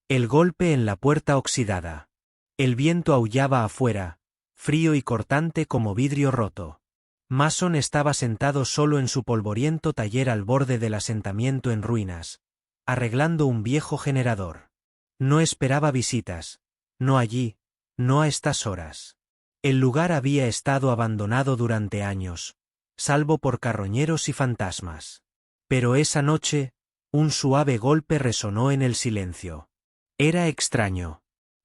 El golpe en la puerta oxidada. El viento aullaba afuera, frío y cortante como vidrio roto. Mason estaba sentado solo en su polvoriento taller al borde del asentamiento en ruinas, arreglando un viejo generador. No esperaba visitas. No allí, no a estas horas. El lugar había estado abandonado durante años, salvo por carroñeros y fantasmas. Pero esa noche, un suave golpe resonó en el silencio. Era extraño.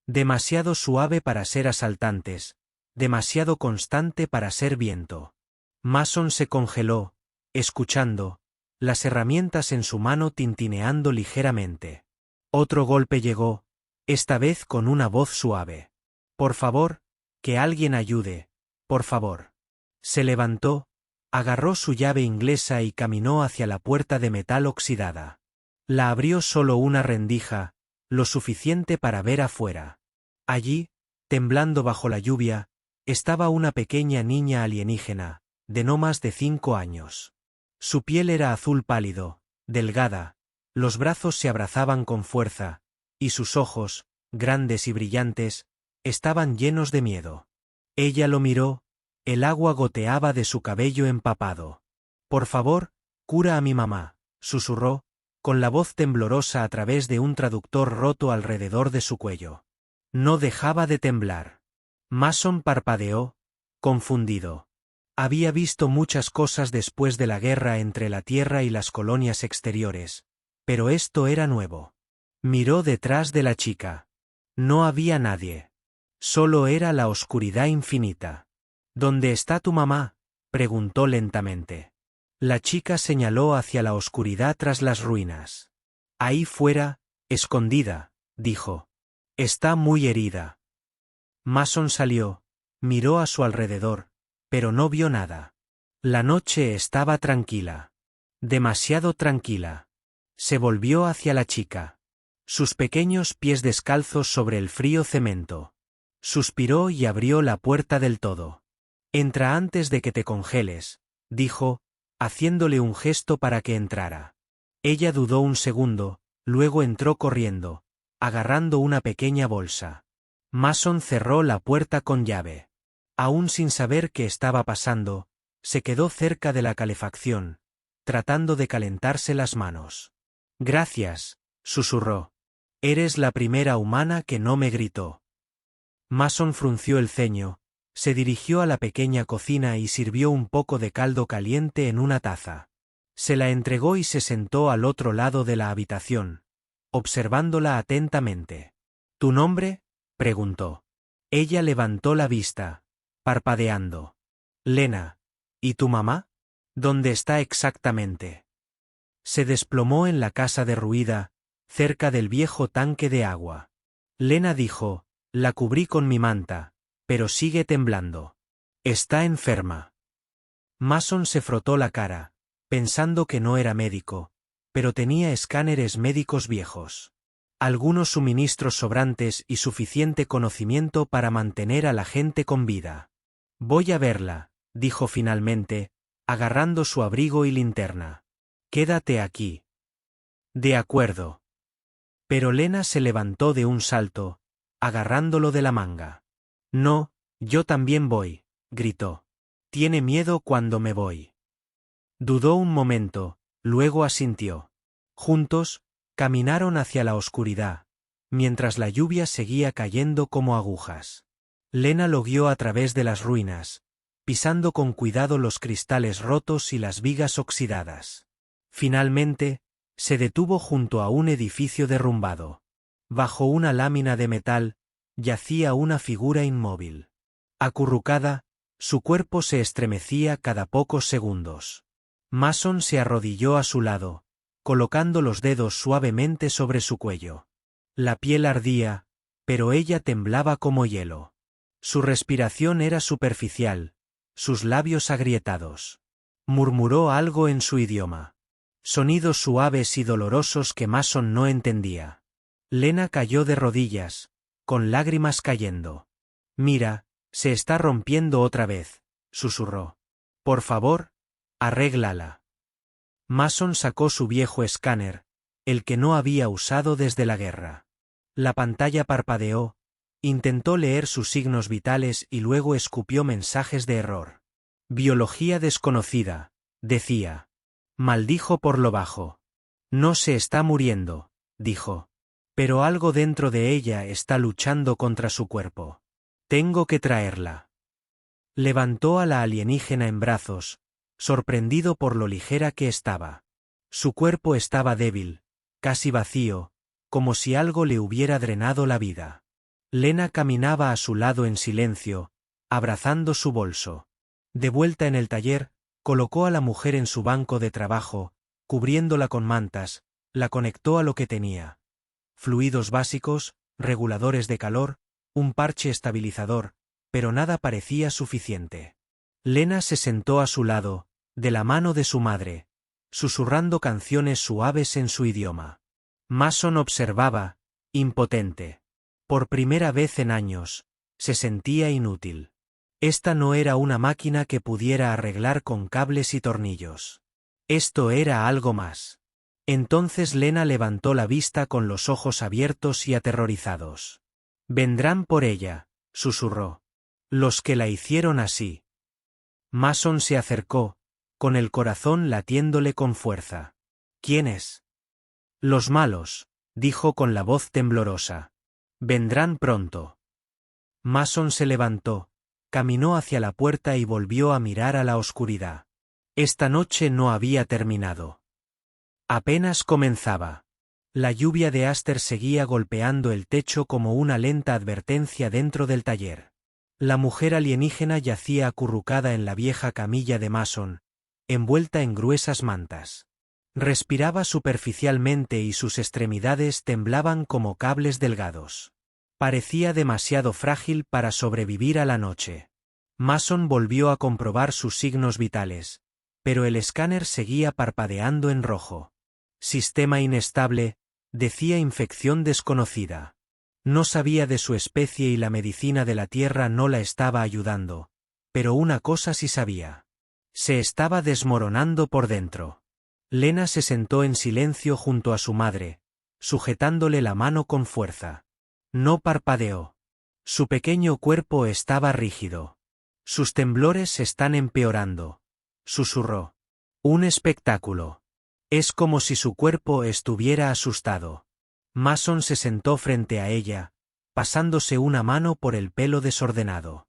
Demasiado suave para ser asaltantes, demasiado constante para ser viento. Mason se congeló, escuchando, las herramientas en su mano tintineando ligeramente. Otro golpe llegó, esta vez con una voz suave. Por favor, que alguien ayude, por favor. Se levantó, agarró su llave inglesa y caminó hacia la puerta de metal oxidada. La abrió solo una rendija, lo suficiente para ver afuera. Allí, temblando bajo la lluvia, estaba una pequeña niña alienígena, de no más de 5 años. Su piel era azul pálido, delgada, los brazos se abrazaban con fuerza, y sus ojos, grandes y brillantes, estaban llenos de miedo. Ella lo miró, el agua goteaba de su cabello empapado. Por favor, cura a mi mamá, susurró, con la voz temblorosa a través de un traductor roto alrededor de su cuello. No dejaba de temblar. Mason parpadeó, confundido. Había visto muchas cosas después de la guerra entre la Tierra y las colonias exteriores, pero esto era nuevo. Miró detrás de la chica. No había nadie. Solo era la oscuridad infinita. ¿Dónde está tu mamá?, preguntó lentamente. La chica señaló hacia la oscuridad tras las ruinas. Ahí fuera, escondida, dijo. Está muy herida. Mason salió, miró a su alrededor, pero no vio nada. La noche estaba tranquila. Demasiado tranquila. Se volvió hacia la chica. Sus pequeños pies descalzos sobre el frío cemento. Suspiró y abrió la puerta del todo. Entra antes de que te congeles, dijo, haciéndole un gesto para que entrara. Ella dudó un segundo, luego entró corriendo, agarrando una pequeña bolsa. Mason cerró la puerta con llave. Aún sin saber qué estaba pasando, se quedó cerca de la calefacción, tratando de calentarse las manos. Gracias, susurró. Eres la primera humana que no me gritó. Mason frunció el ceño, se dirigió a la pequeña cocina y sirvió un poco de caldo caliente en una taza. Se la entregó y se sentó al otro lado de la habitación, observándola atentamente. ¿Tu nombre?, preguntó. Ella levantó la vista, parpadeando. Lena. ¿Y tu mamá? ¿Dónde está exactamente? Se desplomó en la casa derruida, cerca del viejo tanque de agua. Lena dijo, la cubrí con mi manta, pero sigue temblando. Está enferma. Mason se frotó la cara, pensando que no era médico, pero tenía escáneres médicos viejos. Algunos suministros sobrantes y suficiente conocimiento para mantener a la gente con vida. Voy a verla, dijo finalmente, agarrando su abrigo y linterna. Quédate aquí. De acuerdo. Pero Lena se levantó de un salto, agarrándolo de la manga. No, yo también voy, gritó. Tiene miedo cuando me voy. Dudó un momento, luego asintió. Juntos, caminaron hacia la oscuridad, mientras la lluvia seguía cayendo como agujas. Lena lo guió a través de las ruinas, pisando con cuidado los cristales rotos y las vigas oxidadas. Finalmente, se detuvo junto a un edificio derrumbado. Bajo una lámina de metal, yacía una figura inmóvil. Acurrucada, su cuerpo se estremecía cada pocos segundos. Mason se arrodilló a su lado, colocando los dedos suavemente sobre su cuello. La piel ardía, pero ella temblaba como hielo. Su respiración era superficial, sus labios agrietados. Murmuró algo en su idioma. Sonidos suaves y dolorosos que Mason no entendía. Lena cayó de rodillas, con lágrimas cayendo. Mira, se está rompiendo otra vez, susurró. Por favor, arréglala. Mason sacó su viejo escáner, el que no había usado desde la guerra. La pantalla parpadeó, intentó leer sus signos vitales y luego escupió mensajes de error. Biología desconocida, decía. Maldijo por lo bajo. No se está muriendo, dijo. Pero algo dentro de ella está luchando contra su cuerpo. Tengo que traerla. Levantó a la alienígena en brazos, sorprendido por lo ligera que estaba. Su cuerpo estaba débil, casi vacío, como si algo le hubiera drenado la vida. Lena caminaba a su lado en silencio, abrazando su bolso. De vuelta en el taller, colocó a la mujer en su banco de trabajo, cubriéndola con mantas, la conectó a lo que tenía. Fluidos básicos, reguladores de calor, un parche estabilizador, pero nada parecía suficiente. Lena se sentó a su lado, de la mano de su madre, susurrando canciones suaves en su idioma. Mason observaba, impotente. Por primera vez en años, se sentía inútil. Esta no era una máquina que pudiera arreglar con cables y tornillos. Esto era algo más. Entonces Lena levantó la vista con los ojos abiertos y aterrorizados. «Vendrán por ella», susurró. «Los que la hicieron así». Mason se acercó, con el corazón latiéndole con fuerza. «¿Quiénes?» «Los malos», dijo con la voz temblorosa. «Vendrán pronto». Mason se levantó, caminó hacia la puerta y volvió a mirar a la oscuridad. Esta noche no había terminado. Apenas comenzaba. La lluvia de Aster seguía golpeando el techo como una lenta advertencia dentro del taller. La mujer alienígena yacía acurrucada en la vieja camilla de Mason, envuelta en gruesas mantas. Respiraba superficialmente y sus extremidades temblaban como cables delgados. Parecía demasiado frágil para sobrevivir a la noche. Mason volvió a comprobar sus signos vitales, pero el escáner seguía parpadeando en rojo. Sistema inestable, decía infección desconocida. No sabía de su especie y la medicina de la Tierra no la estaba ayudando, pero una cosa sí sabía. Se estaba desmoronando por dentro. Lena se sentó en silencio junto a su madre, sujetándole la mano con fuerza. No parpadeó. Su pequeño cuerpo estaba rígido. Sus temblores están empeorando, susurró. Un espectáculo. Es como si su cuerpo estuviera asustado. Mason se sentó frente a ella, pasándose una mano por el pelo desordenado.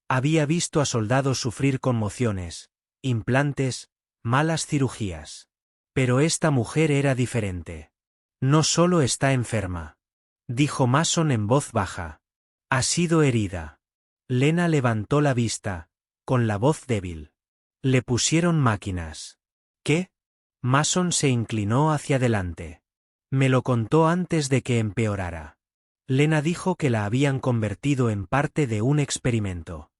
Había visto a soldados sufrir conmociones, implantes, malas cirugías. Pero esta mujer era diferente. No solo está enferma, dijo Mason en voz baja. Ha sido herida. Lena levantó la vista, con la voz débil. Le pusieron máquinas. ¿Qué? Mason se inclinó hacia adelante. Me lo contó antes de que empeorara. Lena dijo que la habían convertido en parte de un experimento.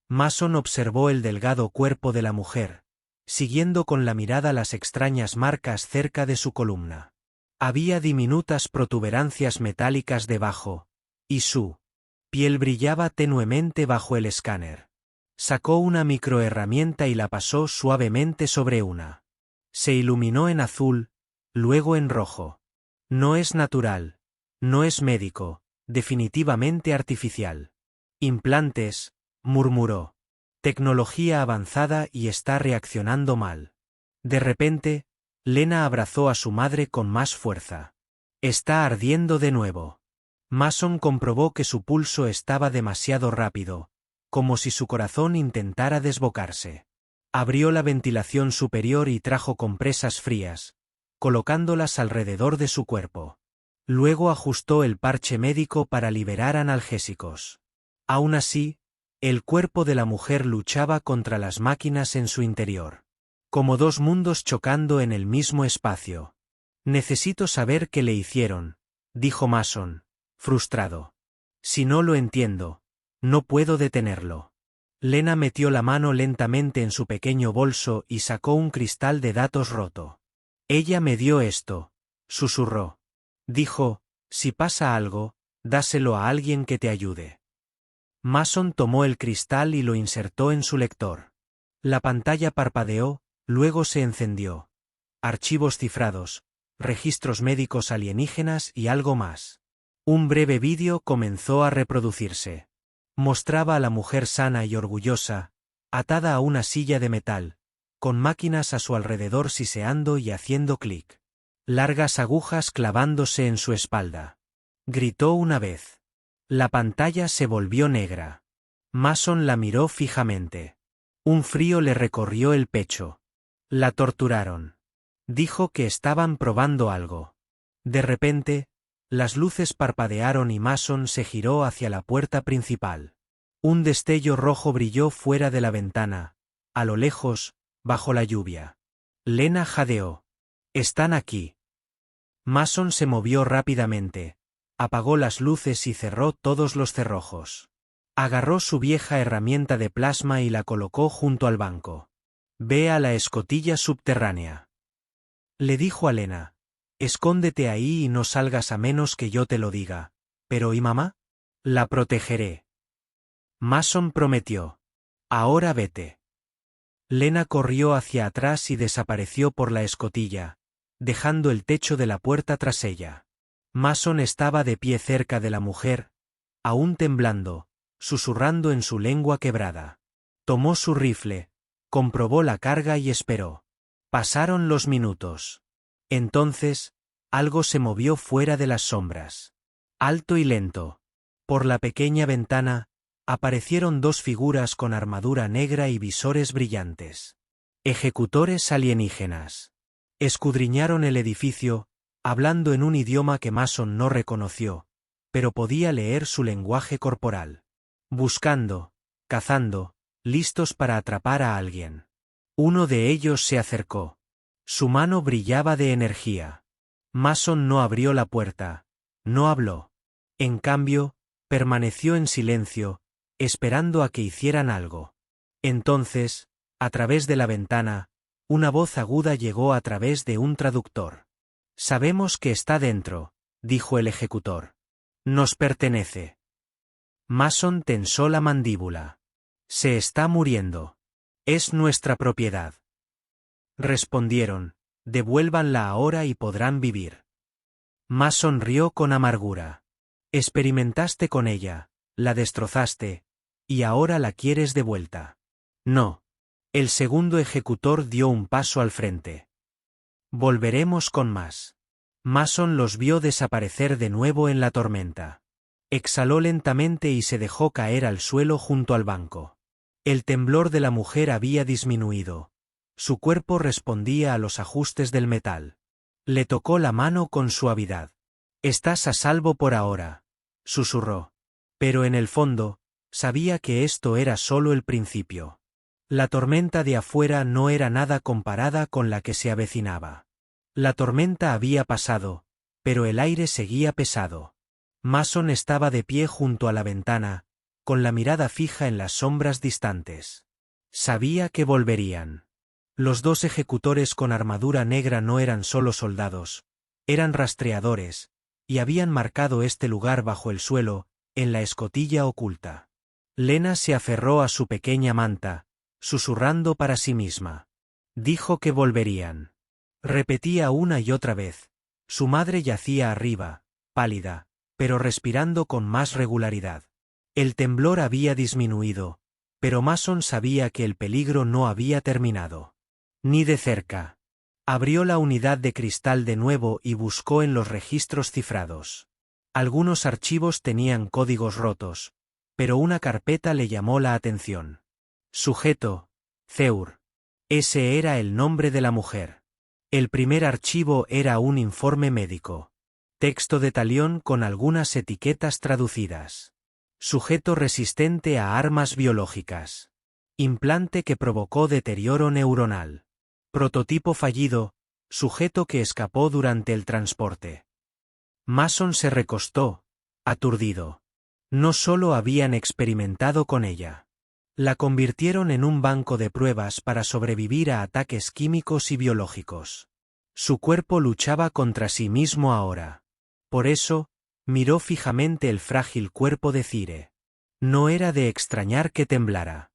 Mason observó el delgado cuerpo de la mujer, siguiendo con la mirada las extrañas marcas cerca de su columna. Había diminutas protuberancias metálicas debajo, y su piel brillaba tenuemente bajo el escáner. Sacó una microherramienta y la pasó suavemente sobre una. Se iluminó en azul, luego en rojo. No es natural, no es médico, definitivamente artificial. Implantes, murmuró. Tecnología avanzada y está reaccionando mal. De repente, Lena abrazó a su madre con más fuerza. Está ardiendo de nuevo. Mason comprobó que su pulso estaba demasiado rápido, como si su corazón intentara desbocarse. Abrió la ventilación superior y trajo compresas frías, colocándolas alrededor de su cuerpo. Luego ajustó el parche médico para liberar analgésicos. Aún así, el cuerpo de la mujer luchaba contra las máquinas en su interior. Como dos mundos chocando en el mismo espacio. Necesito saber qué le hicieron, dijo Mason, frustrado. Si no lo entiendo, no puedo detenerlo. Lena metió la mano lentamente en su pequeño bolso y sacó un cristal de datos roto. Ella me dio esto, susurró. Dijo, si pasa algo, dáselo a alguien que te ayude. Mason tomó el cristal y lo insertó en su lector. La pantalla parpadeó, luego se encendió. Archivos cifrados, registros médicos alienígenas y algo más. Un breve vídeo comenzó a reproducirse. Mostraba a la mujer sana y orgullosa, atada a una silla de metal, con máquinas a su alrededor siseando y haciendo clic. Largas agujas clavándose en su espalda. Gritó una vez. La pantalla se volvió negra. Mason la miró fijamente. Un frío le recorrió el pecho. La torturaron. Dijo que estaban probando algo. De repente, las luces parpadearon y Mason se giró hacia la puerta principal. Un destello rojo brilló fuera de la ventana, a lo lejos, bajo la lluvia. Lena jadeó. «Están aquí». Mason se movió rápidamente, apagó las luces y cerró todos los cerrojos. Agarró su vieja herramienta de plasma y la colocó junto al banco. «Ve a la escotilla subterránea», le dijo a Lena. «Escóndete ahí y no salgas a menos que yo te lo diga. ¿Pero y mamá?» «La protegeré». Mason prometió. «Ahora vete». Lena corrió hacia atrás y desapareció por la escotilla, dejando el techo de la puerta tras ella. Mason estaba de pie cerca de la mujer, aún temblando, susurrando en su lengua quebrada. Tomó su rifle, comprobó la carga y esperó. Pasaron los minutos. Entonces, algo se movió fuera de las sombras. Alto y lento. Por la pequeña ventana, aparecieron dos figuras con armadura negra y visores brillantes. Ejecutores alienígenas. Escudriñaron el edificio, hablando en un idioma que Mason no reconoció, pero podía leer su lenguaje corporal. Buscando, cazando, listos para atrapar a alguien. Uno de ellos se acercó. Su mano brillaba de energía. Mason no abrió la puerta, no habló. En cambio, permaneció en silencio, esperando a que hicieran algo. Entonces, a través de la ventana, una voz aguda llegó a través de un traductor. «Sabemos que está dentro», dijo el ejecutor. «Nos pertenece». Mason tensó la mandíbula. «Se está muriendo. Es nuestra propiedad». Respondieron: «Devuélvanla ahora y podrán vivir». Mason rió con amargura. «Experimentaste con ella, la destrozaste, y ahora la quieres de vuelta». «No». El segundo ejecutor dio un paso al frente. «Volveremos con más». Mason los vio desaparecer de nuevo en la tormenta. Exhaló lentamente y se dejó caer al suelo junto al banco. El temblor de la mujer había disminuido. Su cuerpo respondía a los ajustes del metal. Le tocó la mano con suavidad. «Estás a salvo por ahora», susurró. Pero en el fondo, sabía que esto era solo el principio. La tormenta de afuera no era nada comparada con la que se avecinaba. La tormenta había pasado, pero el aire seguía pesado. Mason estaba de pie junto a la ventana, con la mirada fija en las sombras distantes. Sabía que volverían. Los dos ejecutores con armadura negra no eran solo soldados, eran rastreadores, y habían marcado este lugar bajo el suelo, en la escotilla oculta. Lena se aferró a su pequeña manta, susurrando para sí misma. Dijo que volverían. Repetía una y otra vez. Su madre yacía arriba, pálida, pero respirando con más regularidad. El temblor había disminuido, pero Mason sabía que el peligro no había terminado. Ni de cerca. Abrió la unidad de cristal de nuevo y buscó en los registros cifrados. Algunos archivos tenían códigos rotos, pero una carpeta le llamó la atención. Sujeto: Zeur. Ese era el nombre de la mujer. El primer archivo era un informe médico. Texto de talión con algunas etiquetas traducidas. Sujeto resistente a armas biológicas. Implante que provocó deterioro neuronal. Prototipo fallido, sujeto que escapó durante el transporte. Mason se recostó, aturdido. No solo habían experimentado con ella. La convirtieron en un banco de pruebas para sobrevivir a ataques químicos y biológicos. Su cuerpo luchaba contra sí mismo ahora. Por eso, miró fijamente el frágil cuerpo de Cire. No era de extrañar que temblara.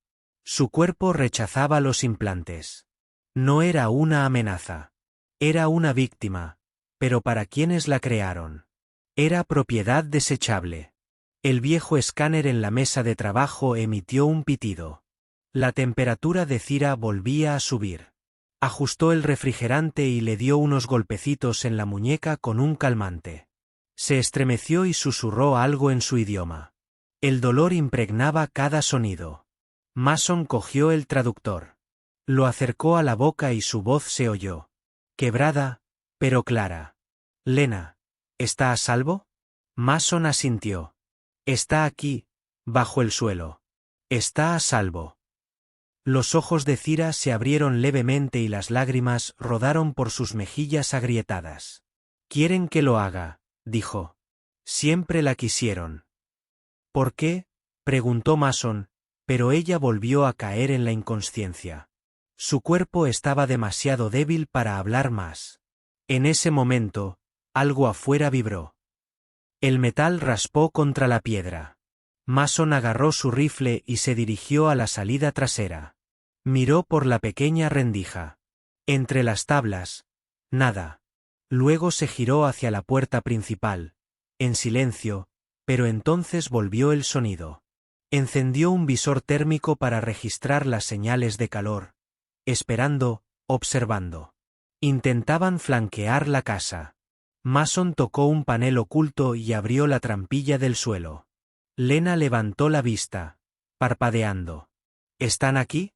Su cuerpo rechazaba los implantes. No era una amenaza. Era una víctima, pero para quienes la crearon. Era propiedad desechable. El viejo escáner en la mesa de trabajo emitió un pitido. La temperatura de Cira volvía a subir. Ajustó el refrigerante y le dio unos golpecitos en la muñeca con un calmante. Se estremeció y susurró algo en su idioma. El dolor impregnaba cada sonido. Mason cogió el traductor. Lo acercó a la boca y su voz se oyó. Quebrada, pero clara. Lena, ¿está a salvo? Mason asintió. Está aquí, bajo el suelo. Está a salvo. Los ojos de Cira se abrieron levemente y las lágrimas rodaron por sus mejillas agrietadas. Quieren que lo haga, dijo. Siempre la quisieron. ¿Por qué? Preguntó Mason, pero ella volvió a caer en la inconsciencia. Su cuerpo estaba demasiado débil para hablar más. En ese momento, algo afuera vibró. El metal raspó contra la piedra. Mason agarró su rifle y se dirigió a la salida trasera. Miró por la pequeña rendija. Entre las tablas, nada. Luego se giró hacia la puerta principal, en silencio, pero entonces volvió el sonido. Encendió un visor térmico para registrar las señales de calor, esperando, observando. Intentaban flanquear la casa. Mason tocó un panel oculto y abrió la trampilla del suelo. Lena levantó la vista, parpadeando. ¿Están aquí?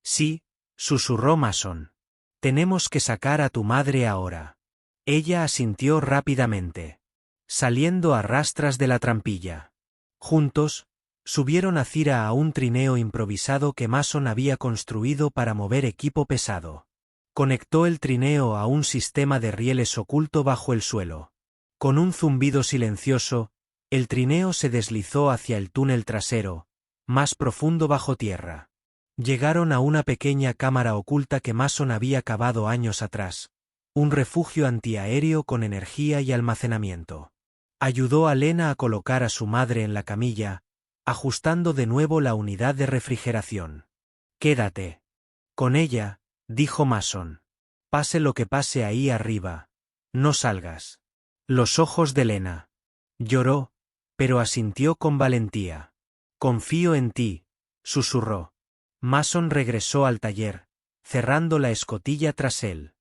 Sí, susurró Mason. Tenemos que sacar a tu madre ahora. Ella asintió rápidamente. Saliendo a rastras de la trampilla. Juntos, subieron a Cira a un trineo improvisado que Mason había construido para mover equipo pesado. Conectó el trineo a un sistema de rieles oculto bajo el suelo. Con un zumbido silencioso, el trineo se deslizó hacia el túnel trasero, más profundo bajo tierra. Llegaron a una pequeña cámara oculta que Mason había cavado años atrás, un refugio antiaéreo con energía y almacenamiento. Ayudó a Lena a colocar a su madre en la camilla, ajustando de nuevo la unidad de refrigeración. Quédate con ella, dijo Mason. Pase lo que pase ahí arriba, no salgas. Los ojos de Lena. Lloró, pero asintió con valentía. Confío en ti, susurró. Mason regresó al taller, cerrando la escotilla tras él.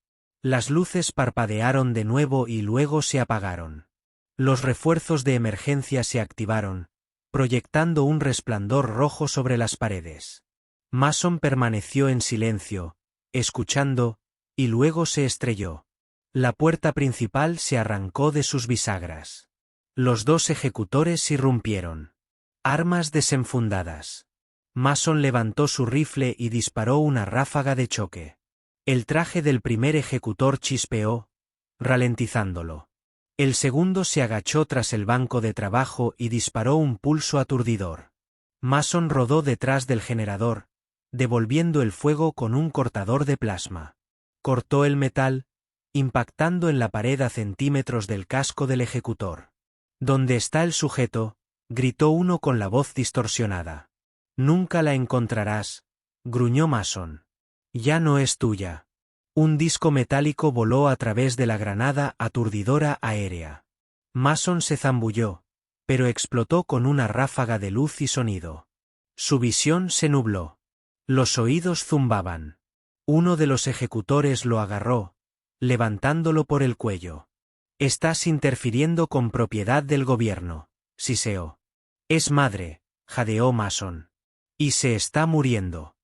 Las luces parpadearon de nuevo y luego se apagaron. Los refuerzos de emergencia se activaron, proyectando un resplandor rojo sobre las paredes. Mason permaneció en silencio, escuchando, y luego se estrelló. La puerta principal se arrancó de sus bisagras. Los dos ejecutores irrumpieron. Armas desenfundadas. Mason levantó su rifle y disparó una ráfaga de choque. El traje del primer ejecutor chispeó, ralentizándolo. El segundo se agachó tras el banco de trabajo y disparó un pulso aturdidor. Mason rodó detrás del generador, devolviendo el fuego con un cortador de plasma. Cortó el metal, impactando en la pared a centímetros del casco del ejecutor. ¿Dónde está el sujeto?, gritó uno con la voz distorsionada. Nunca la encontrarás, gruñó Mason. Ya no es tuya. Un disco metálico voló a través de la granada aturdidora aérea. Mason se zambulló, pero explotó con una ráfaga de luz y sonido. Su visión se nubló. Los oídos zumbaban. Uno de los ejecutores lo agarró, levantándolo por el cuello. Estás interfiriendo con propiedad del gobierno, siseó. Es madre, jadeó Mason. Y se está muriendo.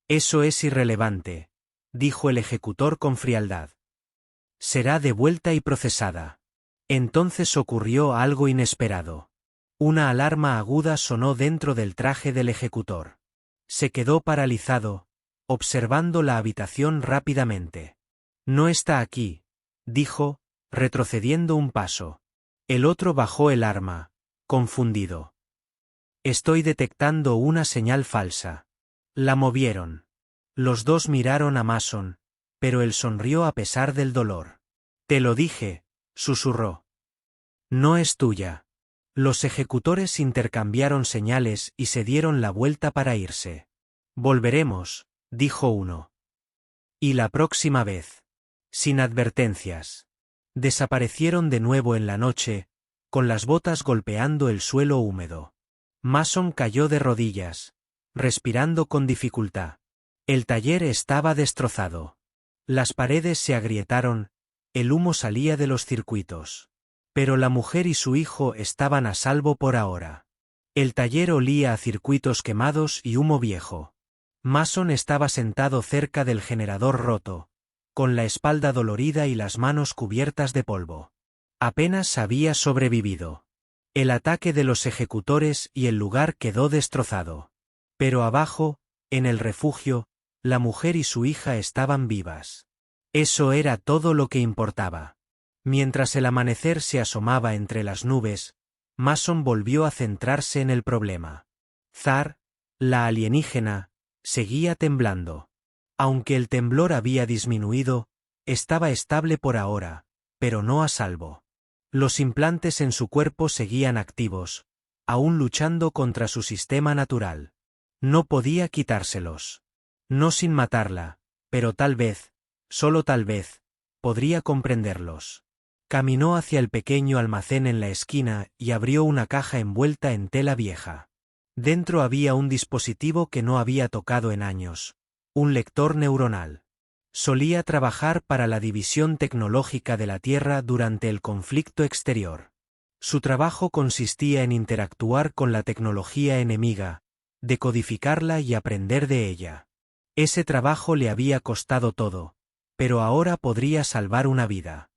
Eso es irrelevante, dijo el ejecutor con frialdad. Será devuelta y procesada. Entonces ocurrió algo inesperado. Una alarma aguda sonó dentro del traje del ejecutor. Se quedó paralizado, observando la habitación rápidamente. No está aquí, dijo, retrocediendo un paso. El otro bajó el arma, confundido. Estoy detectando una señal falsa. La movieron. Los dos miraron a Mason, pero él sonrió a pesar del dolor. Te lo dije, susurró. No es tuya. Los ejecutores intercambiaron señales y se dieron la vuelta para irse. Volveremos, dijo uno. Y la próxima vez. Sin advertencias. Desaparecieron de nuevo en la noche, con las botas golpeando el suelo húmedo. Mason cayó de rodillas, respirando con dificultad. El taller estaba destrozado. Las paredes se agrietaron, el humo salía de los circuitos. Pero la mujer y su hijo estaban a salvo por ahora. El taller olía a circuitos quemados y humo viejo. Mason estaba sentado cerca del generador roto, con la espalda dolorida y las manos cubiertas de polvo. Apenas había sobrevivido. El ataque de los ejecutores y el lugar quedó destrozado. Pero abajo, en el refugio, la mujer y su hija estaban vivas. Eso era todo lo que importaba. Mientras el amanecer se asomaba entre las nubes, Mason volvió a centrarse en el problema. Zar, la alienígena, seguía temblando. Aunque el temblor había disminuido, estaba estable por ahora, pero no a salvo. Los implantes en su cuerpo seguían activos, aún luchando contra su sistema natural. No podía quitárselos. No sin matarla, pero tal vez, solo tal vez, podría comprenderlos. Caminó hacia el pequeño almacén en la esquina y abrió una caja envuelta en tela vieja. Dentro había un dispositivo que no había tocado en años, un lector neuronal. Solía trabajar para la División Tecnológica de la Tierra durante el conflicto exterior. Su trabajo consistía en interactuar con la tecnología enemiga, decodificarla y aprender de ella. Ese trabajo le había costado todo, pero ahora podría salvar una vida.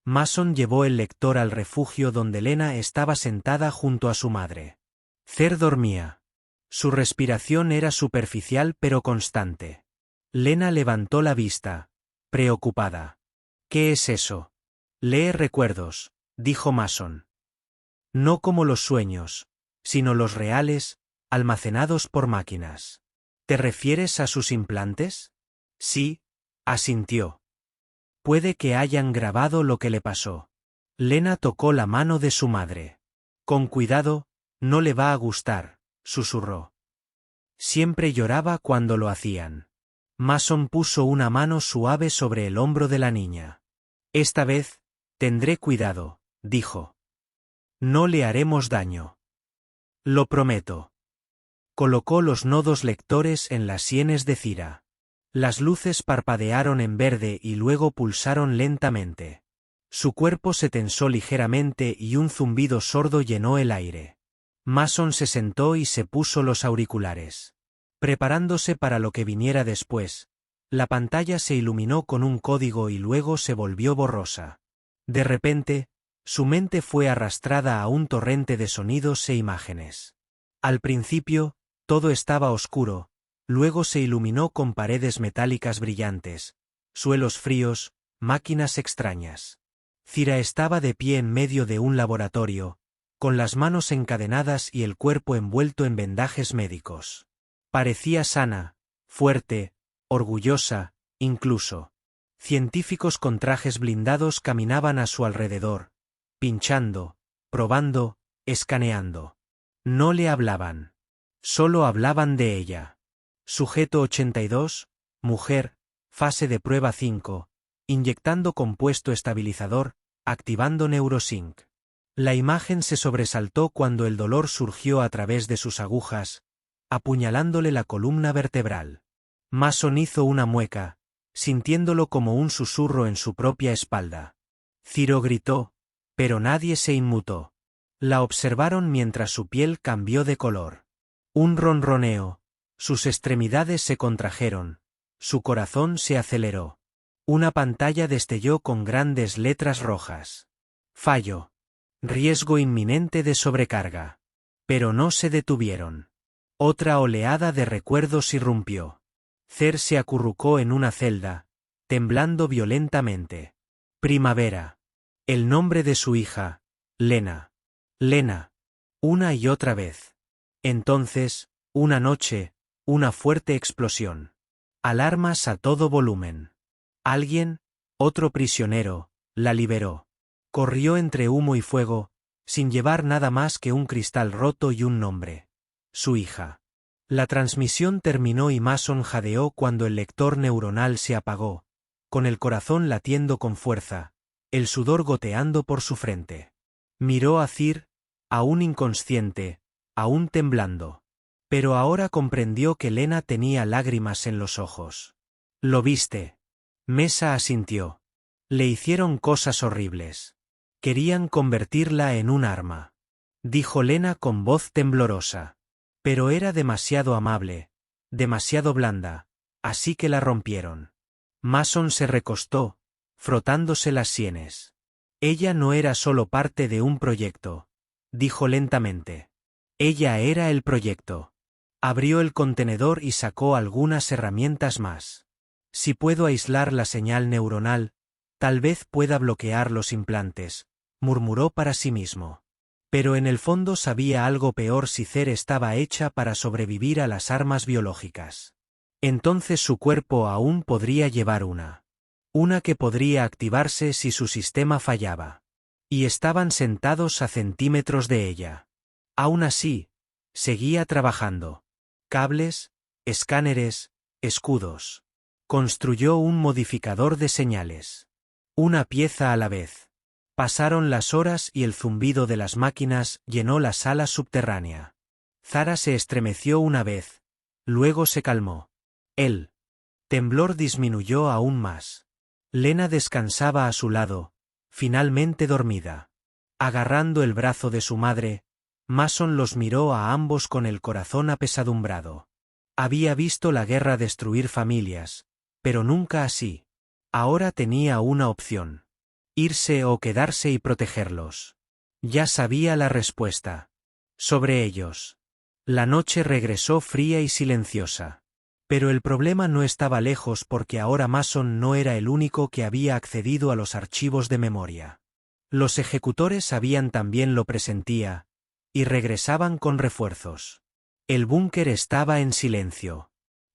Mason llevó el lector al refugio donde Lena estaba sentada junto a su madre. Cer dormía. Su respiración era superficial pero constante. Lena levantó la vista, preocupada. ¿Qué es eso? Lee recuerdos, dijo Mason. No como los sueños, sino los reales, almacenados por máquinas. ¿Te refieres a sus implantes? Sí, asintió. Puede que hayan grabado lo que le pasó. Lena tocó la mano de su madre. Con cuidado, no le va a gustar, susurró. Siempre lloraba cuando lo hacían. Mason puso una mano suave sobre el hombro de la niña. Esta vez, tendré cuidado, dijo. No le haremos daño. Lo prometo. Colocó los nodos lectores en las sienes de Cira. Las luces parpadearon en verde y luego pulsaron lentamente. Su cuerpo se tensó ligeramente y un zumbido sordo llenó el aire. Mason se sentó y se puso los auriculares. Preparándose para lo que viniera después, la pantalla se iluminó con un código y luego se volvió borrosa. De repente, su mente fue arrastrada a un torrente de sonidos e imágenes. Al principio, todo estaba oscuro. Luego se iluminó con paredes metálicas brillantes, suelos fríos, máquinas extrañas. Cira estaba de pie en medio de un laboratorio, con las manos encadenadas y el cuerpo envuelto en vendajes médicos. Parecía sana, fuerte, orgullosa, incluso. Científicos con trajes blindados caminaban a su alrededor, pinchando, probando, escaneando. No le hablaban. Solo hablaban de ella. Sujeto 82, mujer, fase de prueba 5, inyectando compuesto estabilizador, activando NeuroSync. La imagen se sobresaltó cuando el dolor surgió a través de sus agujas, apuñalándole la columna vertebral. Mason hizo una mueca, sintiéndolo como un susurro en su propia espalda. Ciro gritó, pero nadie se inmutó. La observaron mientras su piel cambió de color. Un ronroneo. Sus extremidades se contrajeron, su corazón se aceleró. Una pantalla destelló con grandes letras rojas. Fallo. Riesgo inminente de sobrecarga. Pero no se detuvieron. Otra oleada de recuerdos irrumpió. Cer se acurrucó en una celda, temblando violentamente. Primavera. El nombre de su hija, Lena. Lena. Una y otra vez. Entonces, una noche, una fuerte explosión. Alarmas a todo volumen. Alguien, otro prisionero, la liberó. Corrió entre humo y fuego, sin llevar nada más que un cristal roto y un nombre. Su hija. La transmisión terminó y Mason jadeó cuando el lector neuronal se apagó, con el corazón latiendo con fuerza, el sudor goteando por su frente. Miró a Cyr, aún inconsciente, aún temblando. Pero ahora comprendió que Lena tenía lágrimas en los ojos. ¿Lo viste? Mesa asintió. Le hicieron cosas horribles. Querían convertirla en un arma. Dijo Lena con voz temblorosa. Pero era demasiado amable, demasiado blanda, así que la rompieron. Mason se recostó, frotándose las sienes. Ella no era solo parte de un proyecto, dijo lentamente. Ella era el proyecto. Abrió el contenedor y sacó algunas herramientas más. Si puedo aislar la señal neuronal, tal vez pueda bloquear los implantes, murmuró para sí mismo. Pero en el fondo sabía algo peor si Cyr estaba hecha para sobrevivir a las armas biológicas. Entonces su cuerpo aún podría llevar una que podría activarse si su sistema fallaba. Y estaban sentados a centímetros de ella. Aún así, seguía trabajando. Cables, escáneres, escudos. Construyó un modificador de señales. Una pieza a la vez. Pasaron las horas y el zumbido de las máquinas llenó la sala subterránea. Zara se estremeció una vez. Luego se calmó. El temblor disminuyó aún más. Lena descansaba a su lado, finalmente dormida. Agarrando el brazo de su madre, Mason los miró a ambos con el corazón apesadumbrado. Había visto la guerra destruir familias, pero nunca así. Ahora tenía una opción. Irse o quedarse y protegerlos. Ya sabía la respuesta. Sobre ellos. La noche regresó fría y silenciosa. Pero el problema no estaba lejos porque ahora Mason no era el único que había accedido a los archivos de memoria. Los ejecutores sabían también lo presentía, y regresaban con refuerzos. El búnker estaba en silencio.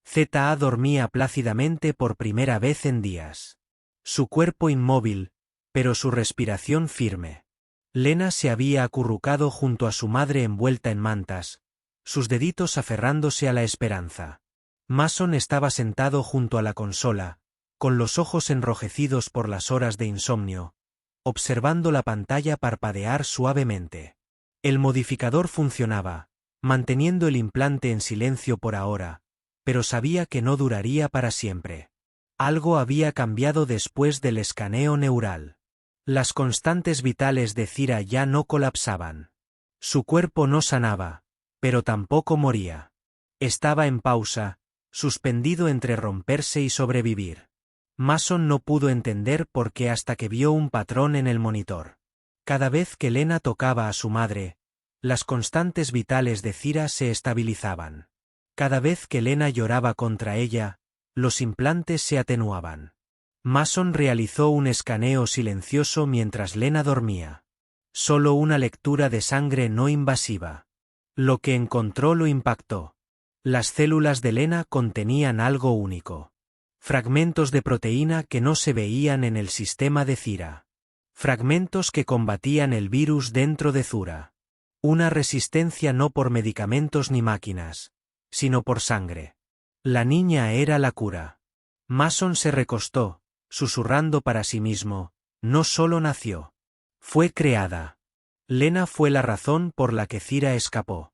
ZA dormía plácidamente por primera vez en días. Su cuerpo inmóvil, pero su respiración firme. Lena se había acurrucado junto a su madre envuelta en mantas, sus deditos aferrándose a la esperanza. Mason estaba sentado junto a la consola, con los ojos enrojecidos por las horas de insomnio, observando la pantalla parpadear suavemente. El modificador funcionaba, manteniendo el implante en silencio por ahora, pero sabía que no duraría para siempre. Algo había cambiado después del escaneo neural. Las constantes vitales de Cyra ya no colapsaban. Su cuerpo no sanaba, pero tampoco moría. Estaba en pausa, suspendido entre romperse y sobrevivir. Mason no pudo entender por qué hasta que vio un patrón en el monitor. Cada vez que Lena tocaba a su madre, las constantes vitales de Cyra se estabilizaban. Cada vez que Lena lloraba contra ella, los implantes se atenuaban. Mason realizó un escaneo silencioso mientras Lena dormía. Solo una lectura de sangre no invasiva. Lo que encontró lo impactó. Las células de Lena contenían algo único. Fragmentos de proteína que no se veían en el sistema de Cyra. Fragmentos que combatían el virus dentro de Zura. Una resistencia no por medicamentos ni máquinas, sino por sangre. La niña era la cura. Mason se recostó, susurrando para sí mismo, no solo nació. Fue creada. Lena fue la razón por la que Cyra escapó.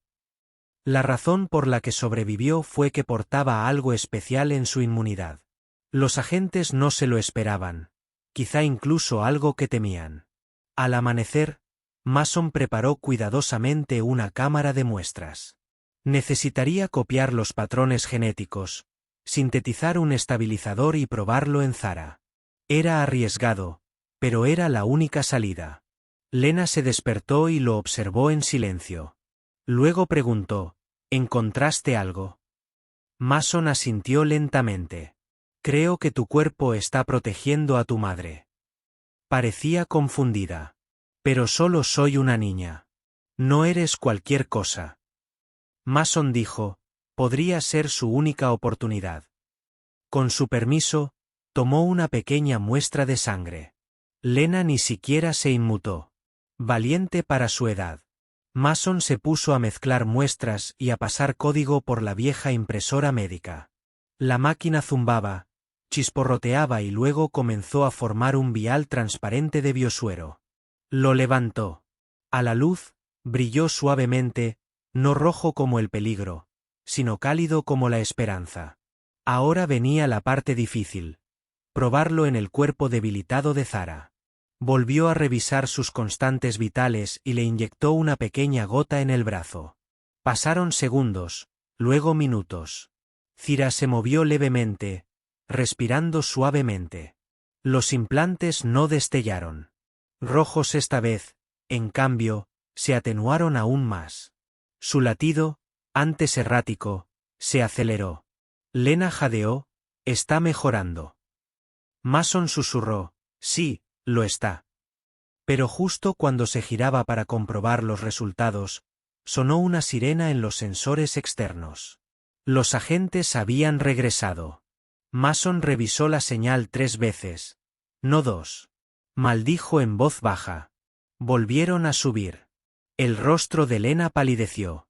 La razón por la que sobrevivió fue que portaba algo especial en su inmunidad. Los agentes no se lo esperaban, quizá incluso algo que temían. Al amanecer, Mason preparó cuidadosamente una cámara de muestras. Necesitaría copiar los patrones genéticos, sintetizar un estabilizador y probarlo en Zara. Era arriesgado, pero era la única salida. Lena se despertó y lo observó en silencio. Luego preguntó, ¿encontraste algo? Mason asintió lentamente. Creo que tu cuerpo está protegiendo a tu madre. Parecía confundida. Pero solo soy una niña. No eres cualquier cosa. Mason dijo, podría ser su única oportunidad. Con su permiso, tomó una pequeña muestra de sangre. Lena ni siquiera se inmutó. Valiente para su edad. Mason se puso a mezclar muestras y a pasar código por la vieja impresora médica. La máquina zumbaba, chisporroteaba y luego comenzó a formar un vial transparente de biosuero. Lo levantó. A la luz, brilló suavemente, no rojo como el peligro, sino cálido como la esperanza. Ahora venía la parte difícil. Probarlo en el cuerpo debilitado de Zara. Volvió a revisar sus constantes vitales y le inyectó una pequeña gota en el brazo. Pasaron segundos, luego minutos. Zira se movió levemente, respirando suavemente. Los implantes no destellaron. Rojos esta vez, en cambio, se atenuaron aún más. Su latido, antes errático, se aceleró. Lena jadeó, está mejorando. Mason susurró, sí, lo está. Pero justo cuando se giraba para comprobar los resultados, sonó una sirena en los sensores externos. Los agentes habían regresado. Mason revisó la señal 3 veces, no 2. Maldijo en voz baja. Volvieron a subir. El rostro de Lena palideció.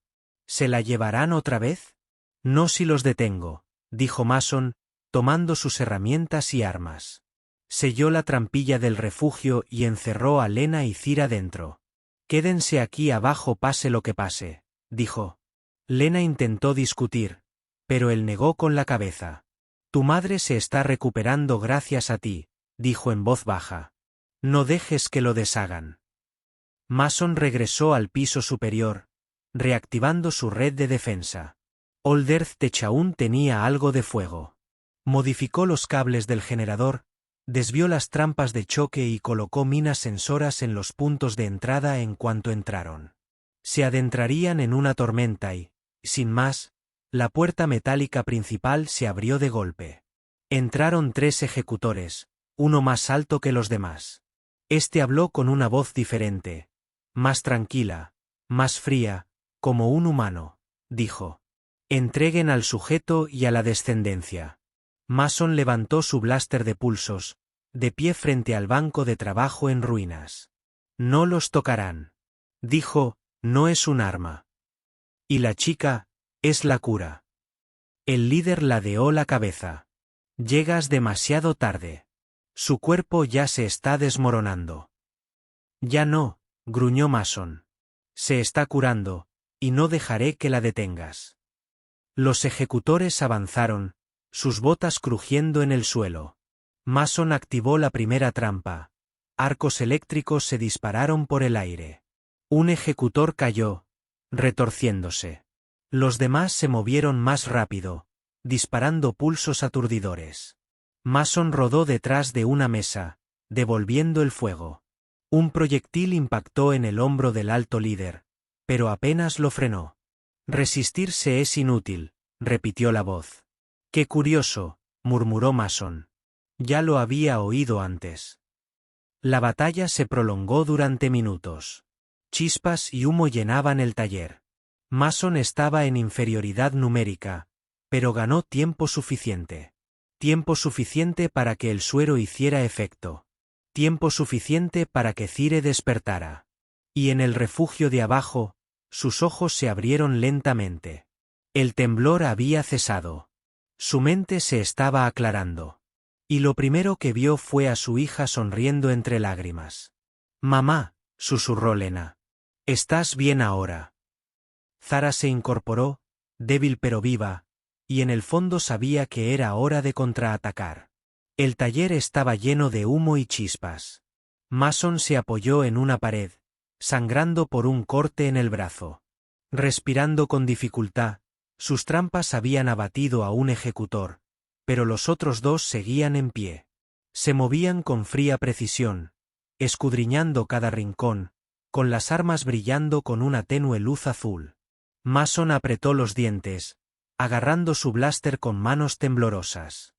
¿Se la llevarán otra vez? No si los detengo, dijo Mason, tomando sus herramientas y armas. Selló la trampilla del refugio y encerró a Lena y Zira dentro. Quédense aquí abajo pase lo que pase, dijo. Lena intentó discutir, pero él negó con la cabeza. Tu madre se está recuperando gracias a ti, dijo en voz baja. No dejes que lo deshagan. Mason regresó al piso superior, reactivando su red de defensa. Old Techaun tenía algo de fuego. Modificó los cables del generador, desvió las trampas de choque y colocó minas sensoras en los puntos de entrada en cuanto entraron. Se adentrarían en una tormenta y, sin más, la puerta metálica principal se abrió de golpe. Entraron 3 ejecutores, uno más alto que los demás. Este habló con una voz diferente, más tranquila, más fría, como un humano, dijo. Entreguen al sujeto y a la descendencia. Mason levantó su blaster de pulsos, de pie frente al banco de trabajo en ruinas. No los tocarán. Dijo, no es un arma. Y la chica, es la cura. El líder ladeó la cabeza. Llegas demasiado tarde. Su cuerpo ya se está desmoronando. Ya no, gruñó Mason. Se está curando, y no dejaré que la detengas. Los ejecutores avanzaron, sus botas crujiendo en el suelo. Mason activó la primera trampa. Arcos eléctricos se dispararon por el aire. Un ejecutor cayó, retorciéndose. Los demás se movieron más rápido, disparando pulsos aturdidores. Mason rodó detrás de una mesa, devolviendo el fuego. Un proyectil impactó en el hombro del alto líder, pero apenas lo frenó. Resistirse es inútil, repitió la voz. Qué curioso, murmuró Mason. Ya lo había oído antes. La batalla se prolongó durante minutos. Chispas y humo llenaban el taller. Mason estaba en inferioridad numérica, pero ganó tiempo suficiente. Tiempo suficiente para que el suero hiciera efecto. Tiempo suficiente para que Cire despertara. Y en el refugio de abajo, sus ojos se abrieron lentamente. El temblor había cesado. Su mente se estaba aclarando. Y lo primero que vio fue a su hija sonriendo entre lágrimas. «Mamá», susurró Lena. «¿Estás bien ahora?» Zara se incorporó, débil pero viva, y en el fondo sabía que era hora de contraatacar. El taller estaba lleno de humo y chispas. Mason se apoyó en una pared, sangrando por un corte en el brazo. Respirando con dificultad, sus trampas habían abatido a un ejecutor, pero los otros 2 seguían en pie. Se movían con fría precisión, escudriñando cada rincón, con las armas brillando con una tenue luz azul. Mason apretó los dientes, agarrando su blaster con manos temblorosas.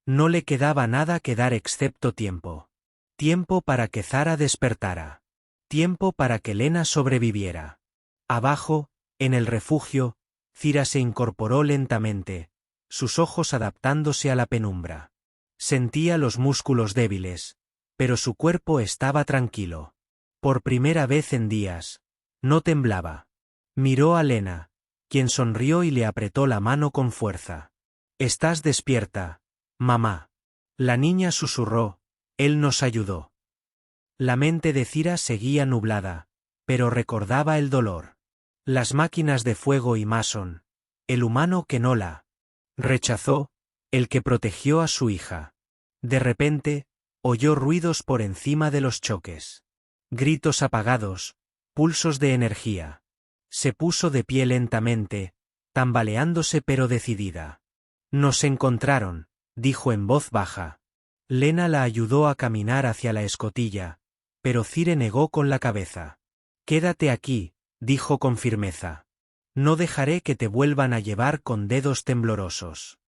No le quedaba nada que dar excepto tiempo. Tiempo para que Zara despertara. Tiempo para que Lena sobreviviera. Abajo, en el refugio, Cira se incorporó lentamente, sus ojos adaptándose a la penumbra. Sentía los músculos débiles, pero su cuerpo estaba tranquilo. Por primera vez en días, no temblaba. Miró a Lena, quien sonrió y le apretó la mano con fuerza. «Estás despierta, mamá». La niña susurró, «Él nos ayudó». La mente de Cira seguía nublada, pero recordaba el dolor. Las máquinas de fuego y Mason, el humano que no la rechazó, el que protegió a su hija. De repente, oyó ruidos por encima de los choques. Gritos apagados, pulsos de energía. Se puso de pie lentamente, tambaleándose pero decidida. Nos encontraron, dijo en voz baja. Lena la ayudó a caminar hacia la escotilla, pero Cire negó con la cabeza. Quédate aquí, dijo con firmeza. No dejaré que te vuelvan a llevar con dedos temblorosos.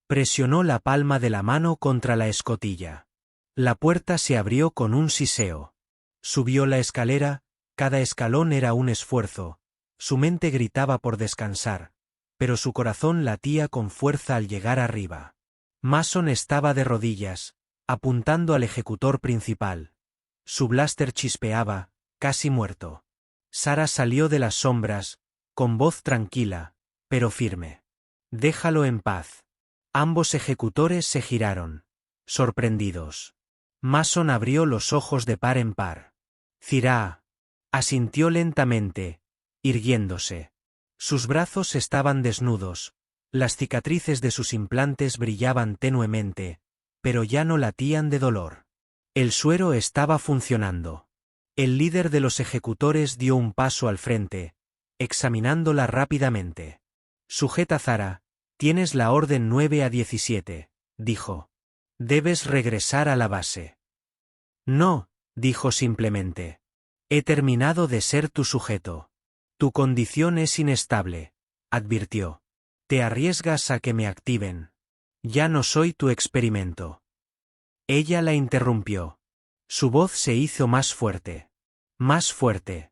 Presionó la palma de la mano contra la escotilla. La puerta se abrió con un siseo. Subió la escalera, cada escalón era un esfuerzo. Su mente gritaba por descansar, pero su corazón latía con fuerza al llegar arriba. Mason estaba de rodillas, apuntando al ejecutor principal. Su blaster chispeaba, casi muerto. Sarah salió de las sombras, con voz tranquila, pero firme. Déjalo en paz. Ambos ejecutores se giraron, sorprendidos. Mason abrió los ojos de par en par. Cira asintió lentamente, irguiéndose. Sus brazos estaban desnudos, las cicatrices de sus implantes brillaban tenuemente, pero ya no latían de dolor. El suero estaba funcionando. El líder de los ejecutores dio un paso al frente, examinándola rápidamente. Sujeta Zara, tienes la orden 9 a 17, dijo. Debes regresar a la base. No, dijo simplemente. He terminado de ser tu sujeto. Tu condición es inestable, advirtió. Te arriesgas a que me activen. Ya no soy tu experimento. Ella la interrumpió. Su voz se hizo más fuerte. Más fuerte.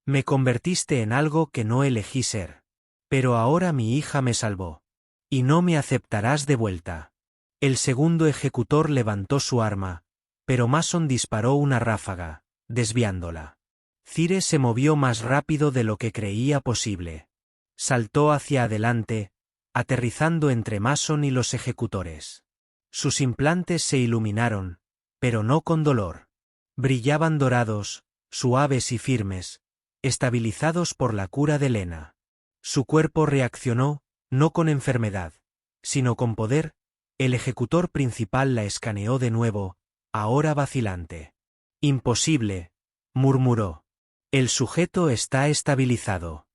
Me convertiste en algo que no elegí ser. Pero ahora mi hija me salvó. Y no me aceptarás de vuelta. El segundo ejecutor levantó su arma, pero Mason disparó una ráfaga, desviándola. Cire se movió más rápido de lo que creía posible. Saltó hacia adelante, aterrizando entre Mason y los ejecutores. Sus implantes se iluminaron, pero no con dolor. Brillaban dorados, suaves y firmes, estabilizados por la cura de Lena. Su cuerpo reaccionó, no con enfermedad, sino con poder. El ejecutor principal la escaneó de nuevo, ahora vacilante. Imposible, murmuró. El sujeto está estabilizado.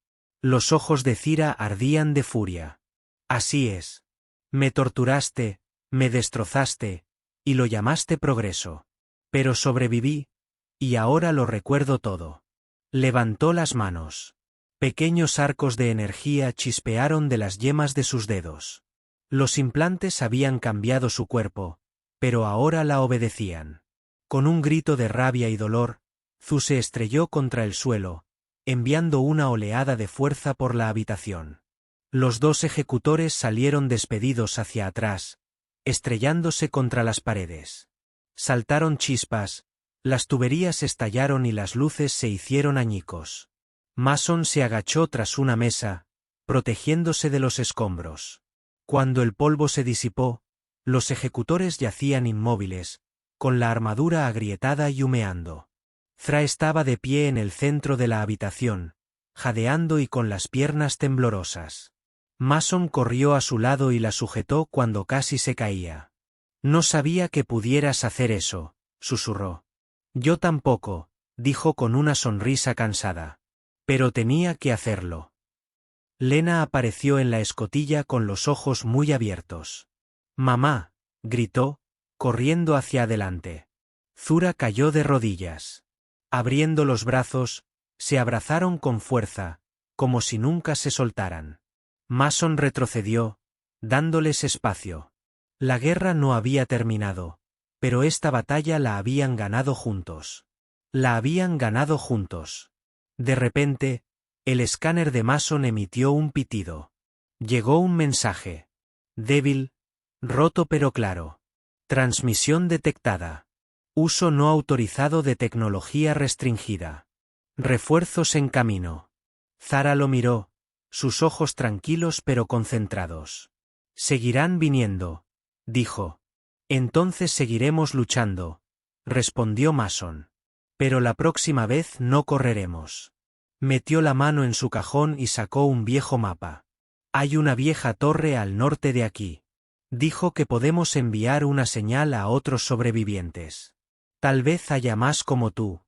Los ojos de Cira ardían de furia. Así es. Me torturaste, me destrozaste, y lo llamaste progreso. Pero sobreviví, y ahora lo recuerdo todo. Levantó las manos. Pequeños arcos de energía chispearon de las yemas de sus dedos. Los implantes habían cambiado su cuerpo, pero ahora la obedecían. Con un grito de rabia y dolor, Zu se estrelló contra el suelo, enviando una oleada de fuerza por la habitación. Los dos ejecutores salieron despedidos hacia atrás, estrellándose contra las paredes. Saltaron chispas, las tuberías estallaron y las luces se hicieron añicos. Mason se agachó tras una mesa, protegiéndose de los escombros. Cuando el polvo se disipó, los ejecutores yacían inmóviles, con la armadura agrietada y humeando. Thra estaba de pie en el centro de la habitación, jadeando y con las piernas temblorosas. Mason corrió a su lado y la sujetó cuando casi se caía. No sabía que pudieras hacer eso, susurró. Yo tampoco, dijo con una sonrisa cansada. Pero tenía que hacerlo. Lena apareció en la escotilla con los ojos muy abiertos. Mamá, gritó, corriendo hacia adelante. Zura cayó de rodillas. Abriendo los brazos, se abrazaron con fuerza, como si nunca se soltaran. Mason retrocedió, dándoles espacio. La guerra no había terminado, pero esta batalla la habían ganado juntos. La habían ganado juntos. De repente, el escáner de Mason emitió un pitido. Llegó un mensaje. Débil, roto pero claro. Transmisión detectada. Uso no autorizado de tecnología restringida. Refuerzos en camino. Zara lo miró, sus ojos tranquilos pero concentrados. Seguirán viniendo, dijo. Entonces seguiremos luchando, respondió Mason. Pero la próxima vez no correremos. Metió la mano en su cajón y sacó un viejo mapa. Hay una vieja torre al norte de aquí. Dijo que podemos enviar una señal a otros sobrevivientes. Tal vez haya más como tú.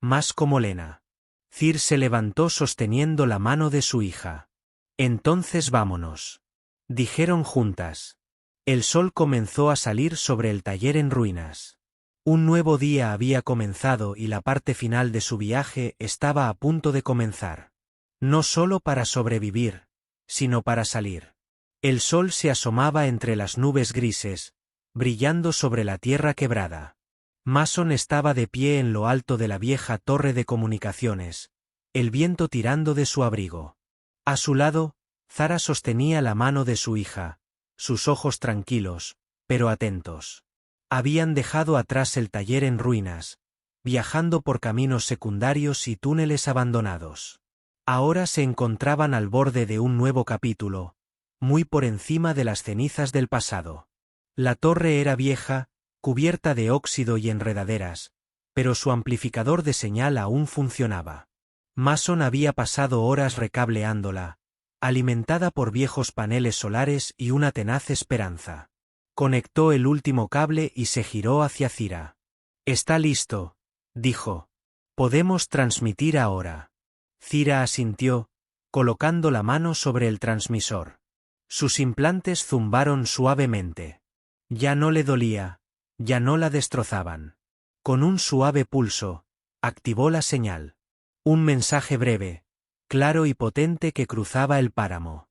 Más como Lena. Cir se levantó sosteniendo la mano de su hija. Entonces vámonos. Dijeron juntas. El sol comenzó a salir sobre el taller en ruinas. Un nuevo día había comenzado y la parte final de su viaje estaba a punto de comenzar. No solo para sobrevivir, sino para salir. El sol se asomaba entre las nubes grises, brillando sobre la tierra quebrada. Mason estaba de pie en lo alto de la vieja torre de comunicaciones, el viento tirando de su abrigo. A su lado, Zara sostenía la mano de su hija, sus ojos tranquilos, pero atentos. Habían dejado atrás el taller en ruinas, viajando por caminos secundarios y túneles abandonados. Ahora se encontraban al borde de un nuevo capítulo, muy por encima de las cenizas del pasado. La torre era vieja, cubierta de óxido y enredaderas, pero su amplificador de señal aún funcionaba. Mason había pasado horas recableándola, alimentada por viejos paneles solares y una tenaz esperanza. Conectó el último cable y se giró hacia Cira. «Está listo», dijo. «Podemos transmitir ahora». Cira asintió, colocando la mano sobre el transmisor. Sus implantes zumbaron suavemente. Ya no le dolía, ya no la destrozaban. Con un suave pulso, activó la señal. Un mensaje breve, claro y potente que cruzaba el páramo.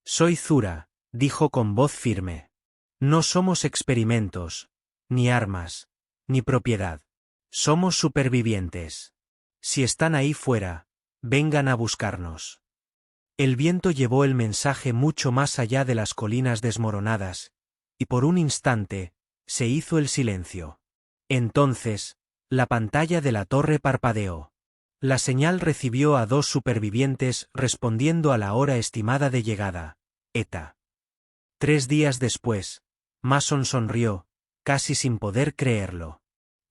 «Soy Zura», dijo con voz firme. «No somos experimentos, ni armas, ni propiedad. Somos supervivientes. Si están ahí fuera, vengan a buscarnos». El viento llevó el mensaje mucho más allá de las colinas desmoronadas, y por un instante, se hizo el silencio. Entonces, la pantalla de la torre parpadeó. La señal recibió a 2 supervivientes respondiendo a la hora estimada de llegada, ETA. 3 días después, Mason sonrió, casi sin poder creerlo.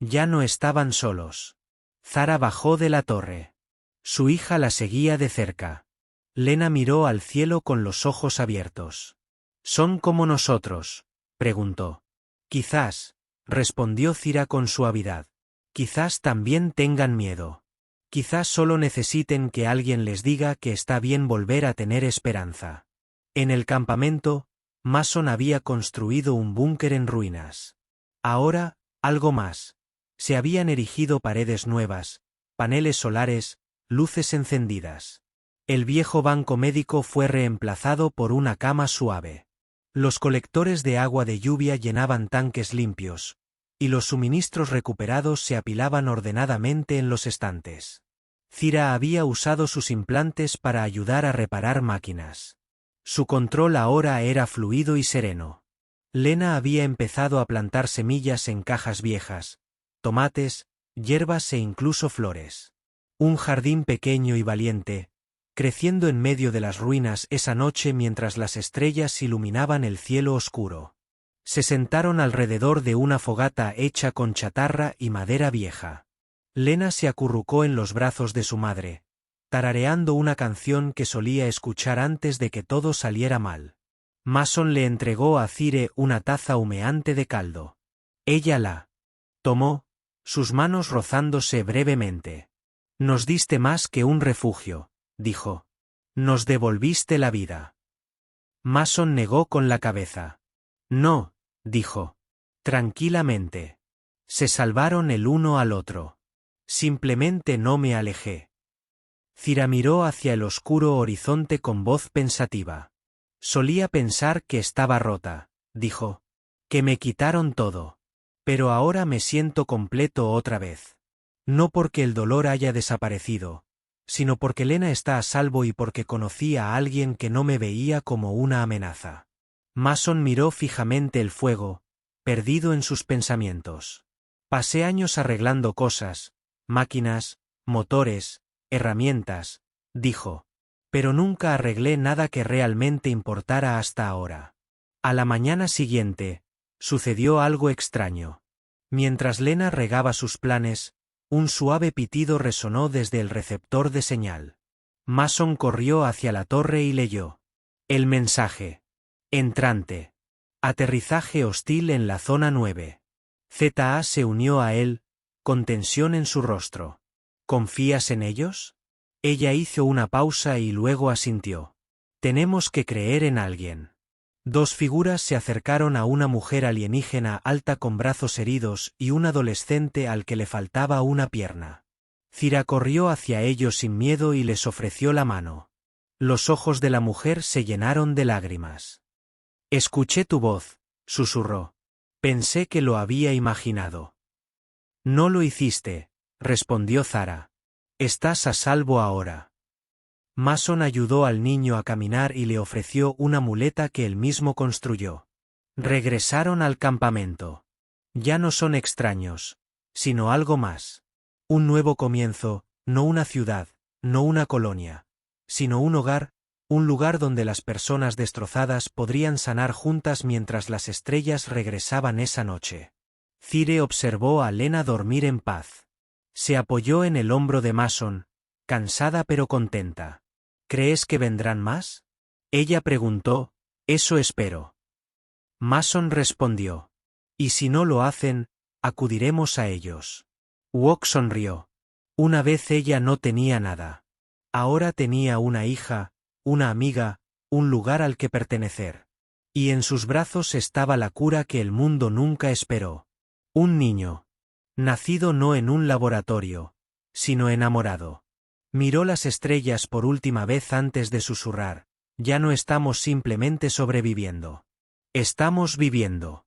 Ya no estaban solos. Zara bajó de la torre. Su hija la seguía de cerca. Lena miró al cielo con los ojos abiertos. «¿Son como nosotros?», preguntó. «Quizás», respondió Cira con suavidad. «Quizás también tengan miedo. Quizás solo necesiten que alguien les diga que está bien volver a tener esperanza». En el campamento, Mason había construido un búnker en ruinas. Ahora, algo más. Se habían erigido paredes nuevas, paneles solares, luces encendidas. El viejo banco médico fue reemplazado por una cama suave. Los colectores de agua de lluvia llenaban tanques limpios, y los suministros recuperados se apilaban ordenadamente en los estantes. Cira había usado sus implantes para ayudar a reparar máquinas. Su control ahora era fluido y sereno. Lena había empezado a plantar semillas en cajas viejas, tomates, hierbas e incluso flores. Un jardín pequeño y valiente, creciendo en medio de las ruinas esa noche mientras las estrellas iluminaban el cielo oscuro. Se sentaron alrededor de una fogata hecha con chatarra y madera vieja. Lena se acurrucó en los brazos de su madre, tarareando una canción que solía escuchar antes de que todo saliera mal. Mason le entregó a Cire una taza humeante de caldo. Ella la tomó, sus manos rozándose brevemente. «Nos diste más que un refugio», dijo. «Nos devolviste la vida». Mason negó con la cabeza. «No», dijo. «Tranquilamente. Se salvaron el uno al otro. Simplemente no me alejé». Cira miró hacia el oscuro horizonte con voz pensativa. «Solía pensar que estaba rota», dijo. «Que me quitaron todo. Pero ahora me siento completo otra vez. No porque el dolor haya desaparecido, sino porque Lena está a salvo y porque conocí a alguien que no me veía como una amenaza». Mason miró fijamente el fuego, perdido en sus pensamientos. «Pasé años arreglando cosas, máquinas, motores, herramientas», dijo. «Pero nunca arreglé nada que realmente importara hasta ahora». A la mañana siguiente, sucedió algo extraño. Mientras Lena regaba sus planes, Un suave pitido resonó desde el receptor de señal. Mason corrió hacia la torre y leyó. El mensaje. Entrante. Aterrizaje hostil en la zona 9. ZA se unió a él, con tensión en su rostro. ¿Confías en ellos? Ella hizo una pausa y luego asintió. Tenemos que creer en alguien. Dos figuras se acercaron a una mujer alienígena alta con brazos heridos y un adolescente al que le faltaba una pierna. Zira corrió hacia ellos sin miedo y les ofreció la mano. Los ojos de la mujer se llenaron de lágrimas. Escuché tu voz, susurró. Pensé que lo había imaginado. No lo hiciste, respondió Zara. Estás a salvo ahora. Mason ayudó al niño a caminar y le ofreció una muleta que él mismo construyó. Regresaron al campamento. Ya no son extraños, sino algo más. Un nuevo comienzo, no una ciudad, no una colonia, sino un hogar, un lugar donde las personas destrozadas podrían sanar juntas mientras las estrellas regresaban esa noche. Cire observó a Lena dormir en paz. Se apoyó en el hombro de Mason, cansada pero contenta. ¿Crees que vendrán más? Ella preguntó. Eso espero. Mason respondió. Y si no lo hacen, acudiremos a ellos. Wok sonrió. Una vez ella no tenía nada. Ahora tenía una hija, una amiga, un lugar al que pertenecer. Y en sus brazos estaba la cura que el mundo nunca esperó. Un niño. Nacido no en un laboratorio, sino enamorado. Miró las estrellas por última vez antes de susurrar. Ya no estamos simplemente sobreviviendo. Estamos viviendo.